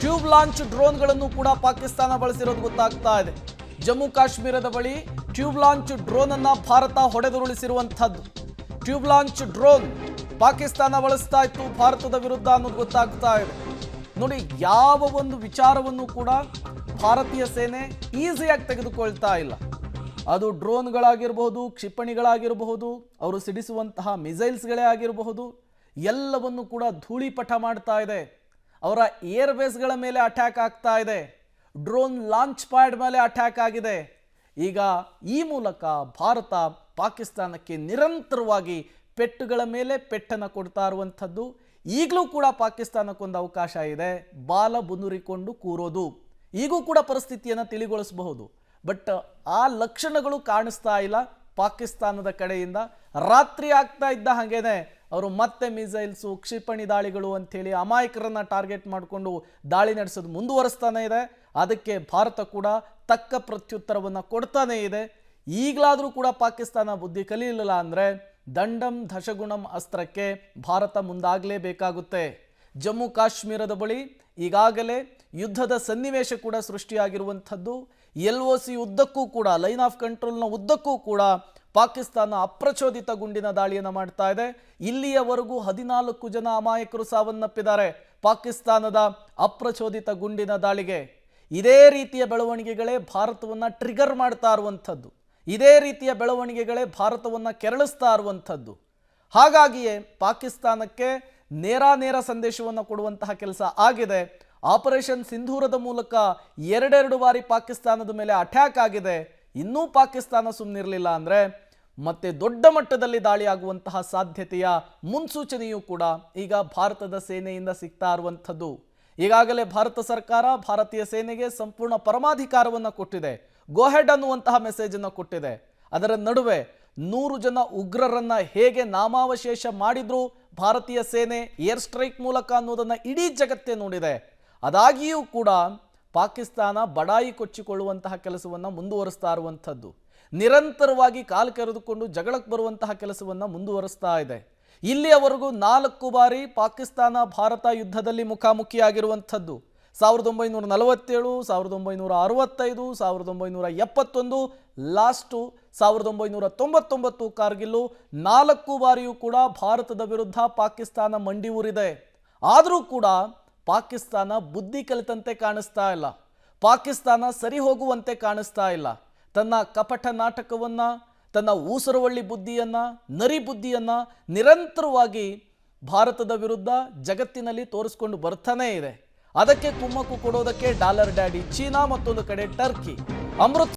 Tube launch ಡ್ರೋನ್ಗಳನ್ನು ಕೂಡ ಪಾಕಿಸ್ತಾನ ಬಳಸಿರೋದು ಗೊತ್ತಾಗ್ತಾ ಇದೆ. ಜಮ್ಮು ಕಾಶ್ಮೀರದ ಬಳಿ ಟ್ಯೂಬ್ ಲಾಂಚ್ ಡ್ರೋನ್ ಅನ್ನ ಭಾರತ ಹೊಡೆದುರುಳಿಸಿರುವಂತದ್ದು. ಟ್ಯೂಬ್ ಲಾಂಚ್ ಡ್ರೋನ್ ಪಾಕಿಸ್ತಾನ ಬಳಸ್ತಾ ಇತ್ತು ಭಾರತದ ವಿರುದ್ಧ ಅನ್ನೋದು ಗೊತ್ತಾಗ್ತಾ ಇದೆ. ನೋಡಿ, ಯಾವ ಒಂದು ವಿಚಾರವನ್ನು ಕೂಡ ಭಾರತೀಯ ಸೇನೆ ಈಸಿಯಾಗಿ ತೆಗೆದುಕೊಳ್ತಾ ಇಲ್ಲ. ಅದು ಡ್ರೋನ್ಗಳಾಗಿರಬಹುದು, ಕ್ಷಿಪಣಿಗಳಾಗಿರಬಹುದು, ಅವರು ಸಿಡಿಸುವಂತಹ ಮಿಸೈಲ್ಸ್ಗಳೇ ಆಗಿರಬಹುದು, ಎಲ್ಲವನ್ನು ಕೂಡ ಧೂಳಿಪಟ ಮಾಡ್ತಾ ಇದೆ. ಅವರ ಏರ್ ಬೇಸ್ಗಳ ಮೇಲೆ ಅಟ್ಯಾಕ್ ಆಗ್ತಾ ಇದೆ. ಡ್ರೋನ್ ಲಾಂಚ್ ಪ್ಯಾಡ್ ಮೇಲೆ ಅಟ್ಯಾಕ್ ಆಗಿದೆ. ಈಗ ಈ ಮೂಲಕ ಭಾರತ ಪಾಕಿಸ್ತಾನಕ್ಕೆ ನಿರಂತರವಾಗಿ ಪೆಟ್ಟುಗಳ ಮೇಲೆ ಪೆಟ್ಟನ್ನು ಕೊಡ್ತಾ ಇರುವಂಥದ್ದು. ಈಗಲೂ ಕೂಡ ಪಾಕಿಸ್ತಾನಕ್ಕೊಂದು ಅವಕಾಶ ಇದೆ, ಬಾಲ ಬುನುರಿಕೊಂಡು ಕೂರೋದು. ಈಗೂ ಕೂಡ ಪರಿಸ್ಥಿತಿಯನ್ನು ತಿಳಿಗೊಳಿಸಬಹುದು. ಬಟ್ ಆ ಲಕ್ಷಣಗಳು ಕಾಣಿಸ್ತಾ ಇಲ್ಲ ಪಾಕಿಸ್ತಾನದ ಕಡೆಯಿಂದ. ರಾತ್ರಿ ಆಗ್ತಾ ಇದ್ದ ಹಾಗೇನೆ ಅವರು ಮತ್ತೆ ಮಿಸೈಲ್ಸು, ಕ್ಷಿಪಣಿ ದಾಳಿಗಳು ಅಂಥೇಳಿ ಅಮಾಯಕರನ್ನ ಟಾರ್ಗೆಟ್ ಮಾಡಿಕೊಂಡು ದಾಳಿ ನಡೆಸೋದು ಮುಂದುವರಿಸ್ತಾನೆ ಇದೆ. ಅದಕ್ಕೆ ಭಾರತ ಕೂಡ ತಕ್ಕ ಪ್ರತ್ಯುತ್ತರವನ್ನು ಕೊಡ್ತಾನೇ ಇದೆ. ಈಗಲಾದರೂ ಕೂಡ ಪಾಕಿಸ್ತಾನ ಬುದ್ಧಿ ಕಲಿಯಲಿಲ್ಲ ಅಂದರೆ ದಂಡಂ ದಶಗುಣಂ ಅಸ್ತ್ರಕ್ಕೆ ಭಾರತ ಮುಂದಾಗಲೇಬೇಕಾಗುತ್ತೆ. ಜಮ್ಮು ಕಾಶ್ಮೀರದ ಬಳಿ ಈಗಾಗಲೇ ಯುದ್ಧದ ಸನ್ನಿವೇಶ ಕೂಡ ಸೃಷ್ಟಿಯಾಗಿರುವಂಥದ್ದು. LOC ಉದ್ದಕ್ಕೂ ಕೂಡ, ಲೈನ್ ಆಫ್ ಕಂಟ್ರೋಲ್ನ ಉದ್ದಕ್ಕೂ ಕೂಡ ಪಾಕಿಸ್ತಾನ ಅಪ್ರಚೋದಿತ ಗುಂಡಿನ ದಾಳಿಯನ್ನು ಮಾಡ್ತಾ ಇದೆ. ಇಲ್ಲಿಯವರೆಗೂ 14 ಜನ ಅಮಾಯಕರು ಸಾವನ್ನಪ್ಪಿದ್ದಾರೆ ಪಾಕಿಸ್ತಾನದ ಅಪ್ರಚೋದಿತ ಗುಂಡಿನ ದಾಳಿಗೆ. ಇದೇ ರೀತಿಯ ಬೆಳವಣಿಗೆಗಳೇ ಭಾರತವನ್ನು ಟ್ರಿಗರ್ ಮಾಡ್ತಾ ಇರುವಂಥದ್ದು. ಇದೇ ರೀತಿಯ ಬೆಳವಣಿಗೆಗಳೇ ಭಾರತವನ್ನು ಕೆರಳಿಸ್ತಾ ಇರುವಂಥದ್ದು. ಹಾಗಾಗಿಯೇ ಪಾಕಿಸ್ತಾನಕ್ಕೆ ನೇರ ಸಂದೇಶವನ್ನು ಕೊಡುವಂತಹ ಕೆಲಸ ಆಗಿದೆ. ಆಪರೇಷನ್ ಸಿಂಧೂರದ ಮೂಲಕ ಎರಡೆರಡು ಬಾರಿ ಪಾಕಿಸ್ತಾನದ ಮೇಲೆ ಅಟ್ಯಾಕ್ ಆಗಿದೆ. ಇನ್ನೂ ಪಾಕಿಸ್ತಾನ ಸುಮ್ಮನಿರಲಿಲ್ಲ ಅಂದರೆ ಮತ್ತೆ ದೊಡ್ಡ ಮಟ್ಟದಲ್ಲಿ ದಾಳಿ ಆಗುವಂತಹ ಸಾಧ್ಯತೆಯ ಮುನ್ಸೂಚನೆಯೂ ಕೂಡ ಈಗ ಭಾರತದ ಸೇನೆಯಿಂದ ಸಿಗ್ತಾ ಇರುವಂಥದ್ದು. ಈಗಾಗಲೇ ಭಾರತ ಸರ್ಕಾರ ಭಾರತೀಯ ಸೇನೆಗೆ ಸಂಪೂರ್ಣ ಪರಮಾಧಿಕಾರವನ್ನು ಕೊಟ್ಟಿದೆ. ಗೋಹೆಡ್ ಅನ್ನುವಂತಹ ಮೆಸೇಜನ್ನು ಕೊಟ್ಟಿದೆ. ಅದರ ನಡುವೆ 100 ಜನ ಉಗ್ರರನ್ನ ಹೇಗೆ ನಾಮಾವಶೇಷ ಮಾಡಿದ್ರು ಭಾರತೀಯ ಸೇನೆ ಏರ್ ಸ್ಟ್ರೈಕ್ ಮೂಲಕ ಅನ್ನೋದನ್ನು ಇಡೀ ಜಗತ್ತೇ ನೋಡಿದೆ. ಅದಾಗಿಯೂ ಕೂಡ ಪಾಕಿಸ್ತಾನ ಬಡಾಯಿ ಕೊಚ್ಚಿಕೊಳ್ಳುವಂತಹ ಕೆಲಸವನ್ನು ಮುಂದುವರಿಸ್ತಾ ಇರುವಂಥದ್ದು. ನಿರಂತರವಾಗಿ ಕಾಲು ಕೆರೆದುಕೊಂಡು ಜಗಳಕ್ಕೆ ಬರುವಂತಹ ಕೆಲಸವನ್ನು ಮುಂದುವರಿಸ್ತಾ ಇದೆ. ಇಲ್ಲಿಯವರೆಗೂ 4 ಬಾರಿ ಪಾಕಿಸ್ತಾನ ಭಾರತ ಯುದ್ಧದಲ್ಲಿ ಮುಖಾಮುಖಿಯಾಗಿರುವಂಥದ್ದು. 1947, 1965, 1971, ಲಾಸ್ಟು 1999 ಕಾರ್ಗಿಲ್ಲು. 4 ಬಾರಿಯೂ ಕೂಡ ಭಾರತದ ವಿರುದ್ಧ ಪಾಕಿಸ್ತಾನ ಮಂಡಿ ಊರಿದೆ. ಆದರೂ ಕೂಡ ಪಾಕಿಸ್ತಾನ ಬುದ್ಧಿ ಕಲಿತಂತೆ ಕಾಣಿಸ್ತಾ ಇಲ್ಲ. ಪಾಕಿಸ್ತಾನ ಸರಿ ಹೋಗುವಂತೆ ಕಾಣಿಸ್ತಾ ಇಲ್ಲ. ತನ್ನ ಕಪಟ ನಾಟಕವನ್ನು, ತನ್ನ ಊಸರವಳ್ಳಿ ಬುದ್ಧಿಯನ್ನು, ನರಿ ಬುದ್ಧಿಯನ್ನು ನಿರಂತರವಾಗಿ ಭಾರತದ ವಿರುದ್ಧ ಜಗತ್ತಿನಲ್ಲಿ ತೋರಿಸ್ಕೊಂಡು ಬರ್ತಾನೇ ಇದೆ. ಅದಕ್ಕೆ ಕುಮ್ಮಕ್ಕು ಕೊಡೋದಕ್ಕೆ ಡಾಲರ್ ಡ್ಯಾಡಿ ಚೀನಾ, ಮತ್ತೊಂದು ಕಡೆ ಟರ್ಕಿ. ಅಮೃತ್